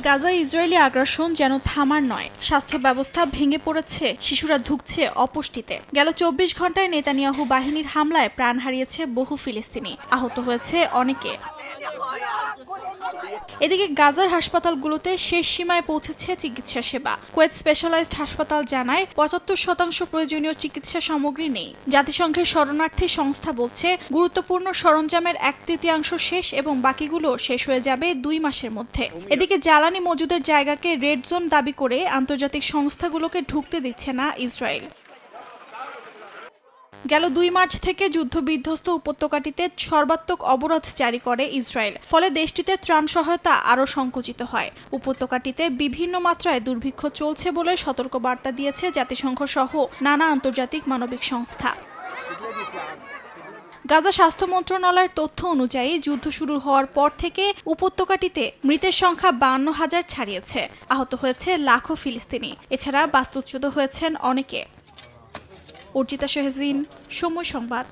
গাজায় ইসরায়েলি আগ্রাসন যেন থামার নয়। স্বাস্থ্য ব্যবস্থা ভেঙে পড়েছে, শিশুরা ধুঁকছে অপুষ্টিতে। গেল ২৪ ঘন্টায় নেতানিয়াহু বাহিনীর হামলায় প্রাণ হারিয়েছে বহু ফিলিস্তিনি, আহত হয়েছে অনেকে। এদিকে গাজার হাসপাতালগুলোতে শেষ সীমায় পৌঁছেছে চিকিৎসা সেবা। কুয়েত স্পেশালাইজড হাসপাতাল জানায় ৭৫% প্রয়োজনীয় চিকিৎসা সামগ্রী নেই। জাতিসংঘের শরণার্থী সংস্থা বলছে গুরুত্বপূর্ণ সরঞ্জামের ১/৩ শেষ এবং বাকিগুলো শেষ হয়ে যাবে ২ মাসের মধ্যে। এদিকে জ্বালানি মজুদের জায়গাকে রেড জোন দাবি করে আন্তর্জাতিক সংস্থাগুলোকে ঢুকতে দিচ্ছে না ইসরায়েল। গেল ২ মার্চ থেকে যুদ্ধবিধ্বস্ত উপত্যকাটিতে সর্বাত্মক অবরোধ জারি করে ইসরায়েল। ফলে দেশটিতে ত্রাণ সহায়তা আরও সংকুচিত হয়। উপত্যকাটিতে বিভিন্ন মাত্রায় দুর্ভিক্ষ চলছে বলে সতর্কবার্তা দিয়েছে জাতিসংঘ সহ নানা আন্তর্জাতিক মানবিক সংস্থা। গাজা স্বাস্থ্য মন্ত্রণালয়ের তথ্য অনুযায়ী যুদ্ধ শুরু হওয়ার পর থেকে উপত্যকাটিতে মৃতের সংখ্যা ৫২,০০০ ছাড়িয়েছে। আহত হয়েছে লাখো ফিলিস্তিনি। এছাড়া বাস্তুচ্যুত হয়েছেন অনেকে। অর্চিতা শাহজিন, সময় সংবাদ।